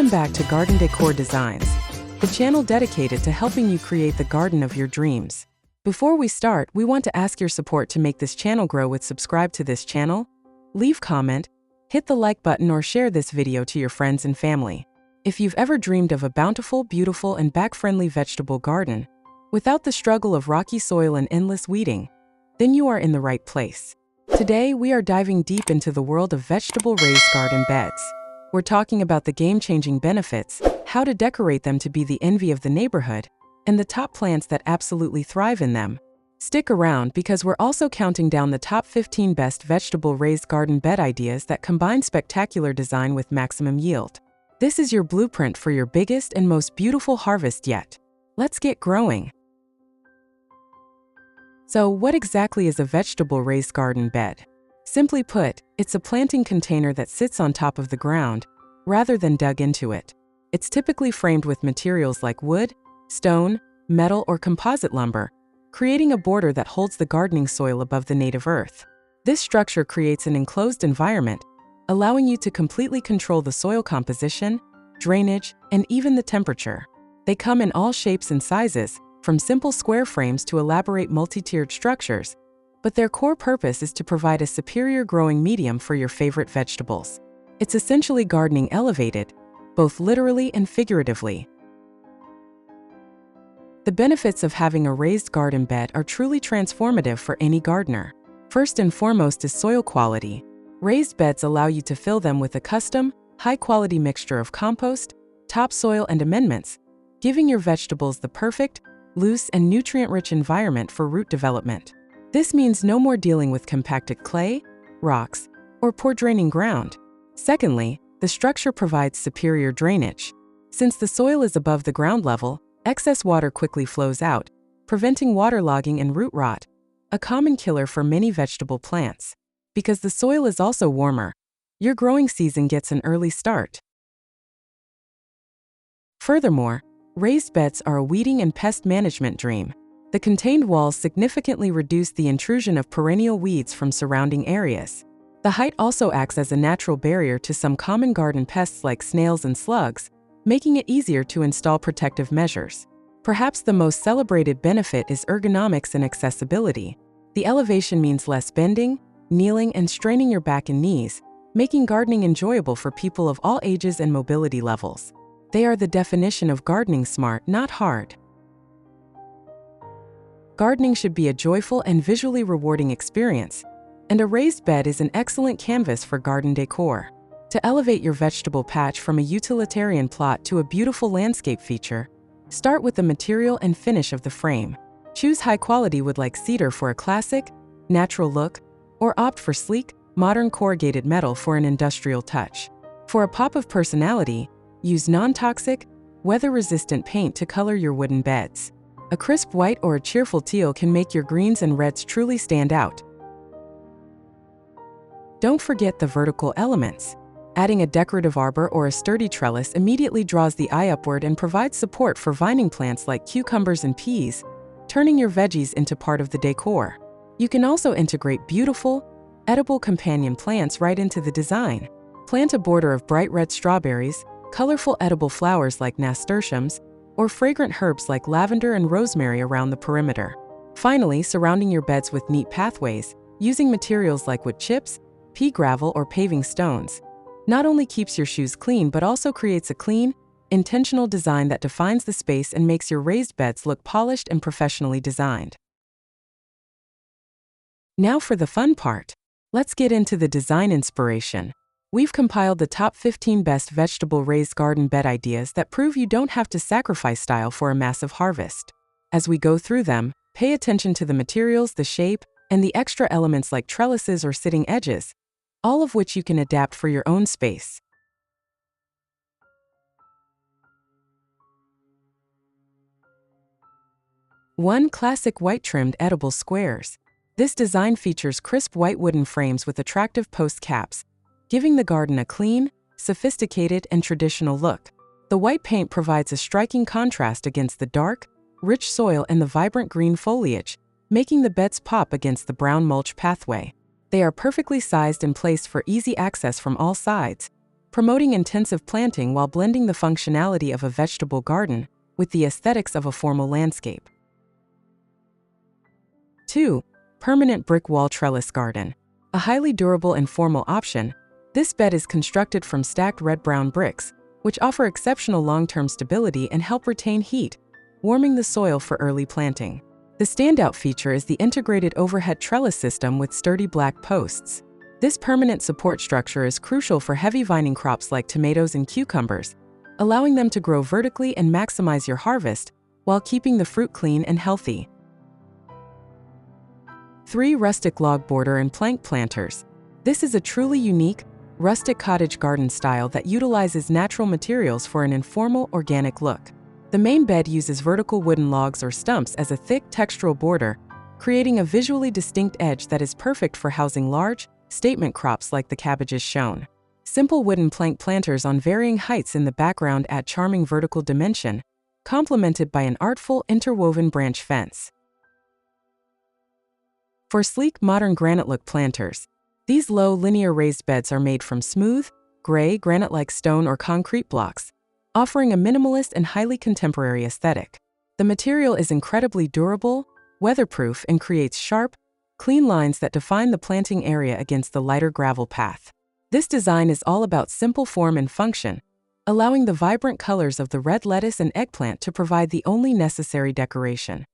Welcome back to Garden Decor Designs, the channel dedicated to helping you create the garden of your dreams. Before we start, we want to ask your support to make this channel grow with subscribe to this channel, leave comment, hit the like button or share this video to your friends and family. If you've ever dreamed of a bountiful, beautiful and back-friendly vegetable garden, without the struggle of rocky soil and endless weeding, then you are in the right place. Today, we are diving deep into the world of vegetable raised garden beds. We're talking about the game-changing benefits, how to decorate them to be the envy of the neighborhood, and the top plants that absolutely thrive in them. Stick around because we're also counting down the top 15 best vegetable raised garden bed ideas that combine spectacular design with maximum yield. This is your blueprint for your biggest and most beautiful harvest yet. Let's get growing. So, what exactly is a vegetable raised garden bed? Simply put, it's a planting container that sits on top of the ground, rather than dug into it. It's typically framed with materials like wood, stone, metal, or composite lumber, creating a border that holds the gardening soil above the native earth. This structure creates an enclosed environment, allowing you to completely control the soil composition, drainage, and even the temperature. They come in all shapes and sizes, from simple square frames to elaborate multi-tiered structures, but their core purpose is to provide a superior growing medium for your favorite vegetables. It's essentially gardening elevated, both literally and figuratively. The benefits of having a raised garden bed are truly transformative for any gardener. First and foremost is soil quality. Raised beds allow you to fill them with a custom, high-quality mixture of compost, topsoil, and amendments, giving your vegetables the perfect, loose, and nutrient-rich environment for root development. This means no more dealing with compacted clay, rocks, or poor draining ground. Secondly, the structure provides superior drainage. Since the soil is above the ground level, excess water quickly flows out, preventing waterlogging and root rot, a common killer for many vegetable plants. Because the soil is also warmer, your growing season gets an early start. Furthermore, raised beds are a weeding and pest management dream. The contained walls significantly reduce the intrusion of perennial weeds from surrounding areas. The height also acts as a natural barrier to some common garden pests like snails and slugs, making it easier to install protective measures. Perhaps the most celebrated benefit is ergonomics and accessibility. The elevation means less bending, kneeling, and straining your back and knees, making gardening enjoyable for people of all ages and mobility levels. They are the definition of gardening smart, not hard. Gardening should be a joyful and visually rewarding experience, and a raised bed is an excellent canvas for garden decor. To elevate your vegetable patch from a utilitarian plot to a beautiful landscape feature, start with the material and finish of the frame. Choose high-quality wood like cedar for a classic, natural look, or opt for sleek, modern corrugated metal for an industrial touch. For a pop of personality, use non-toxic, weather-resistant paint to color your wooden beds. A crisp white or a cheerful teal can make your greens and reds truly stand out. Don't forget the vertical elements. Adding a decorative arbor or a sturdy trellis immediately draws the eye upward and provides support for vining plants like cucumbers and peas, turning your veggies into part of the decor. You can also integrate beautiful, edible companion plants right into the design. Plant a border of bright red strawberries, colorful edible flowers like nasturtiums, or fragrant herbs like lavender and rosemary around the perimeter. Finally, surrounding your beds with neat pathways, using materials like wood chips, pea gravel, or paving stones, not only keeps your shoes clean but also creates a clean, intentional design that defines the space and makes your raised beds look polished and professionally designed. Now for the fun part. Let's get into the design inspiration. We've compiled the top 15 best vegetable raised garden bed ideas that prove you don't have to sacrifice style for a massive harvest. As we go through them, pay attention to the materials, the shape, and the extra elements like trellises or sitting edges, all of which you can adapt for your own space. One, classic white trimmed edible squares. This design features crisp white wooden frames with attractive post caps, giving the garden a clean, sophisticated, and traditional look. The white paint provides a striking contrast against the dark, rich soil and the vibrant green foliage, making the beds pop against the brown mulch pathway. They are perfectly sized and placed for easy access from all sides, promoting intensive planting while blending the functionality of a vegetable garden with the aesthetics of a formal landscape. 2. Permanent brick wall trellis garden. A highly durable and formal option, this bed is constructed from stacked red-brown bricks, which offer exceptional long-term stability and help retain heat, warming the soil for early planting. The standout feature is the integrated overhead trellis system with sturdy black posts. This permanent support structure is crucial for heavy vining crops like tomatoes and cucumbers, allowing them to grow vertically and maximize your harvest while keeping the fruit clean and healthy. 3. Rustic log border and plank planters. This is a truly unique, rustic cottage garden style that utilizes natural materials for an informal, organic look. The main bed uses vertical wooden logs or stumps as a thick, textural border, creating a visually distinct edge that is perfect for housing large, statement crops like the cabbages shown. Simple wooden plank planters on varying heights in the background add charming vertical dimension, complemented by an artful, interwoven branch fence. For sleek, modern granite-look planters, these low, linear raised beds are made from smooth, gray, granite-like stone or concrete blocks, offering a minimalist and highly contemporary aesthetic. The material is incredibly durable, weatherproof, and creates sharp, clean lines that define the planting area against the lighter gravel path. This design is all about simple form and function, allowing the vibrant colors of the red lettuce and eggplant to provide the only necessary decoration.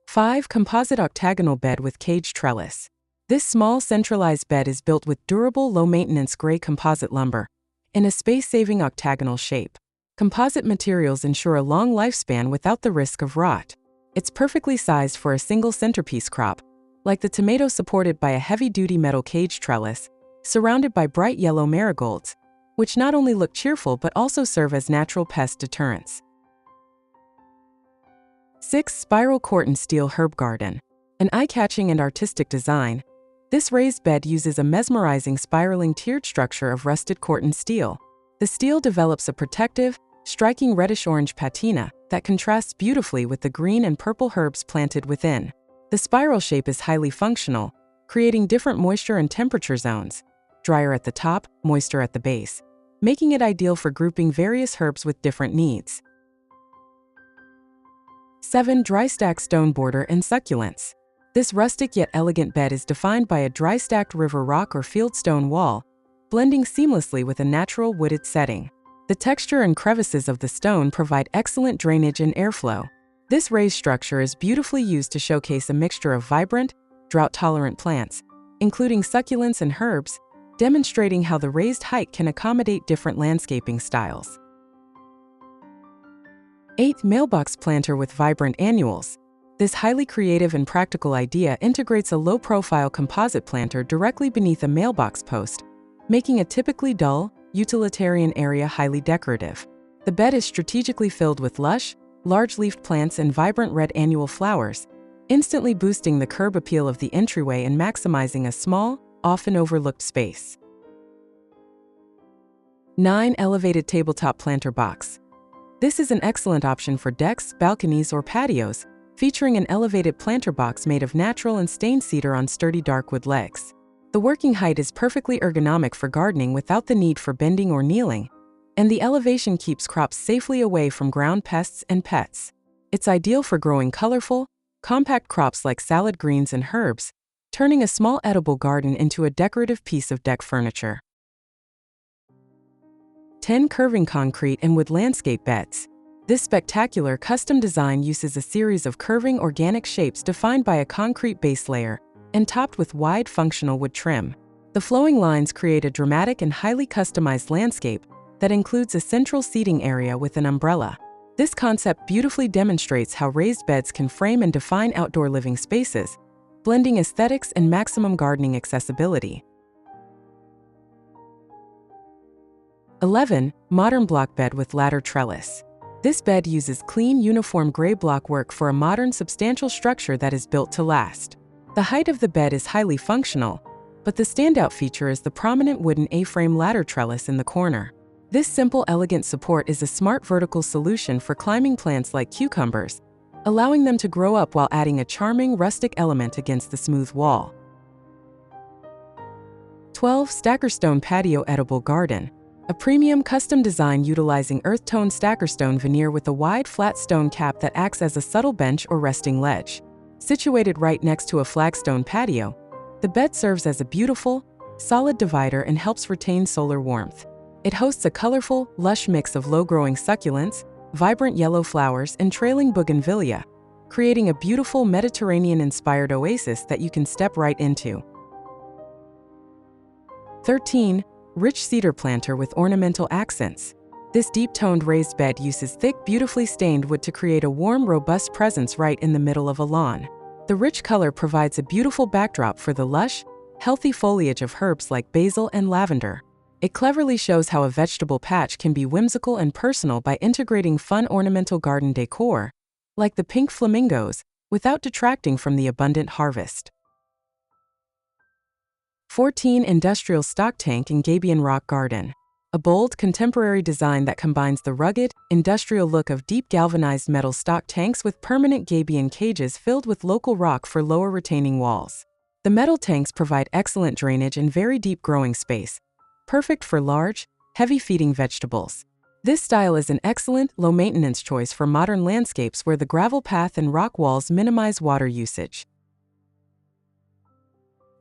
5. Composite octagonal bed with cage trellis. This small centralized bed is built with durable, low-maintenance gray composite lumber in a space-saving octagonal shape. Composite materials ensure a long lifespan without the risk of rot. It's perfectly sized for a single centerpiece crop, like the tomato supported by a heavy-duty metal cage trellis, surrounded by bright yellow marigolds, which not only look cheerful but also serve as natural pest deterrents. 6. Spiral Corten Steel Herb Garden. An eye-catching and artistic design, this raised bed uses a mesmerizing spiraling tiered structure of rusted Corten steel. The steel develops a protective, striking reddish-orange patina that contrasts beautifully with the green and purple herbs planted within. The spiral shape is highly functional, creating different moisture and temperature zones, drier at the top, moister at the base, making it ideal for grouping various herbs with different needs. 7. Dry stack stone border and succulents. This rustic yet elegant bed is defined by a dry stacked river rock or fieldstone wall, blending seamlessly with a natural wooded setting. The texture and crevices of the stone provide excellent drainage and airflow. This raised structure is beautifully used to showcase a mixture of vibrant, drought-tolerant plants, including succulents and herbs, demonstrating how the raised height can accommodate different landscaping styles. 8. Mailbox planter with vibrant annuals. This highly creative and practical idea integrates a low-profile composite planter directly beneath a mailbox post, making a typically dull, utilitarian area highly decorative. The bed is strategically filled with lush, large-leafed plants and vibrant red annual flowers, instantly boosting the curb appeal of the entryway and maximizing a small, often overlooked space. 9. Elevated tabletop planter box. This is an excellent option for decks, balconies, or patios, featuring an elevated planter box made of natural and stained cedar on sturdy darkwood legs. The working height is perfectly ergonomic for gardening without the need for bending or kneeling, and the elevation keeps crops safely away from ground pests and pets. It's ideal for growing colorful, compact crops like salad greens and herbs, turning a small edible garden into a decorative piece of deck furniture. 10. Curving concrete and wood landscape beds. This spectacular custom design uses a series of curving organic shapes defined by a concrete base layer and topped with wide functional wood trim. The flowing lines create a dramatic and highly customized landscape that includes a central seating area with an umbrella. This concept beautifully demonstrates how raised beds can frame and define outdoor living spaces, blending aesthetics and maximum gardening accessibility. 11. Modern block bed with ladder trellis. This bed uses clean, uniform gray block work for a modern, substantial structure that is built to last. The height of the bed is highly functional, but the standout feature is the prominent wooden A-frame ladder trellis in the corner. This simple, elegant support is a smart vertical solution for climbing plants like cucumbers, allowing them to grow up while adding a charming, rustic element against the smooth wall. 12. Stackerstone Patio Edible Garden. A premium custom design utilizing earth-tone stackerstone veneer with a wide flat stone cap that acts as a subtle bench or resting ledge. Situated right next to a flagstone patio, the bed serves as a beautiful, solid divider and helps retain solar warmth. It hosts a colorful, lush mix of low-growing succulents, vibrant yellow flowers, and trailing bougainvillea, creating a beautiful Mediterranean-inspired oasis that you can step right into. 13. Rich cedar planter with ornamental accents. This deep-toned raised bed uses thick, beautifully stained wood to create a warm, robust presence right in the middle of a lawn. The rich color provides a beautiful backdrop for the lush, healthy foliage of herbs like basil and lavender. It cleverly shows how a vegetable patch can be whimsical and personal by integrating fun ornamental garden decor, like the pink flamingos, without detracting from the abundant harvest. 14. Industrial Stock Tank in Gabion Rock Garden. A bold, contemporary design that combines the rugged, industrial look of deep galvanized metal stock tanks with permanent gabion cages filled with local rock for lower retaining walls. The metal tanks provide excellent drainage and very deep growing space, perfect for large, heavy-feeding vegetables. This style is an excellent, low-maintenance choice for modern landscapes where the gravel path and rock walls minimize water usage.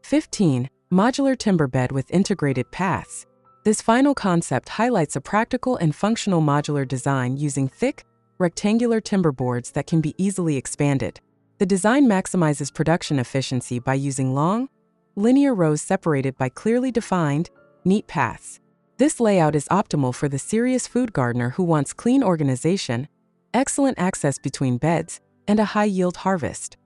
15. Modular timber bed with integrated paths. This final concept highlights a practical and functional modular design using thick, rectangular timber boards that can be easily expanded. The design maximizes production efficiency by using long, linear rows separated by clearly defined, neat paths. This layout is optimal for the serious food gardener who wants clean organization, excellent access between beds, and a high-yield harvest.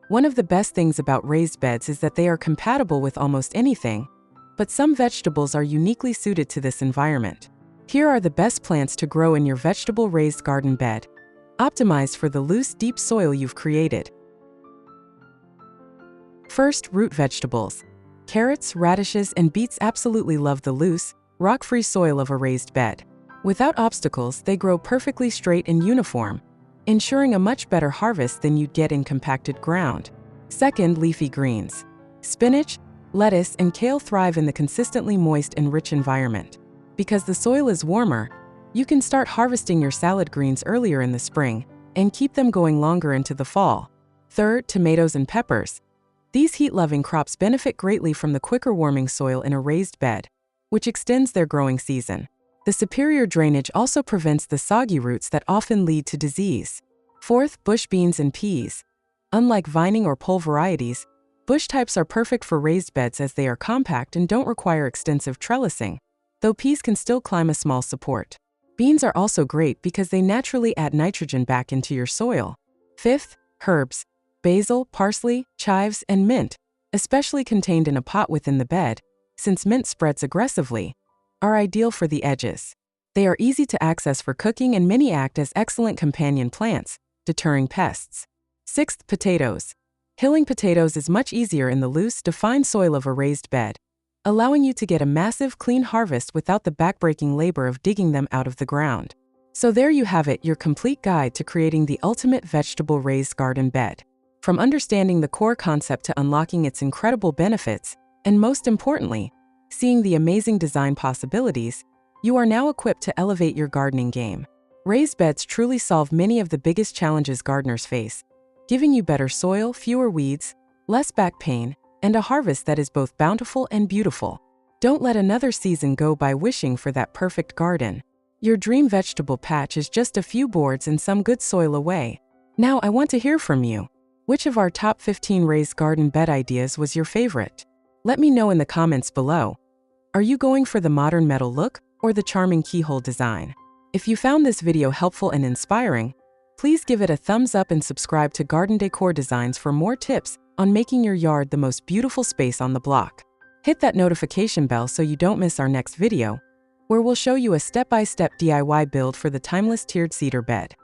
One of the best things about raised beds is that they are compatible with almost anything, but some vegetables are uniquely suited to this environment. Here are the best plants to grow in your vegetable raised garden bed, optimized for the loose, deep soil you've created. First, root vegetables. Carrots, radishes, and beets absolutely love the loose, rock-free soil of a raised bed. Without obstacles, they grow perfectly straight and uniform, ensuring a much better harvest than you'd get in compacted ground. Second, leafy greens. Spinach, lettuce, and kale thrive in the consistently moist and rich environment. Because the soil is warmer, you can start harvesting your salad greens earlier in the spring and keep them going longer into the fall. Third, tomatoes and peppers. These heat-loving crops benefit greatly from the quicker warming soil in a raised bed, which extends their growing season. The superior drainage also prevents the soggy roots that often lead to disease. Fourth, bush beans and peas. Unlike vining or pole varieties, bush types are perfect for raised beds as they are compact and don't require extensive trellising, though peas can still climb a small support. Beans are also great because they naturally add nitrogen back into your soil. Fifth, herbs. Basil, parsley, chives, and mint, especially contained in a pot within the bed, since mint spreads aggressively, are ideal for the edges. They are easy to access for cooking and many act as excellent companion plants, deterring pests. Sixth, potatoes. Hilling potatoes is much easier in the loose, defined soil of a raised bed, allowing you to get a massive, clean harvest without the backbreaking labor of digging them out of the ground. So there you have it, your complete guide to creating the ultimate vegetable raised garden bed. From understanding the core concept to unlocking its incredible benefits, and most importantly, seeing the amazing design possibilities, you are now equipped to elevate your gardening game. Raised beds truly solve many of the biggest challenges gardeners face, giving you better soil, fewer weeds, less back pain, and a harvest that is both bountiful and beautiful. Don't let another season go by wishing for that perfect garden. Your dream vegetable patch is just a few boards and some good soil away. Now I want to hear from you. Which of our top 15 raised garden bed ideas was your favorite? Let me know in the comments below. Are you going for the modern metal look or the charming keyhole design? If you found this video helpful and inspiring, please give it a thumbs up and subscribe to Garden Decor Designs for more tips on making your yard the most beautiful space on the block. Hit that notification bell so you don't miss our next video, where we'll show you a step-by-step DIY build for the timeless tiered cedar bed.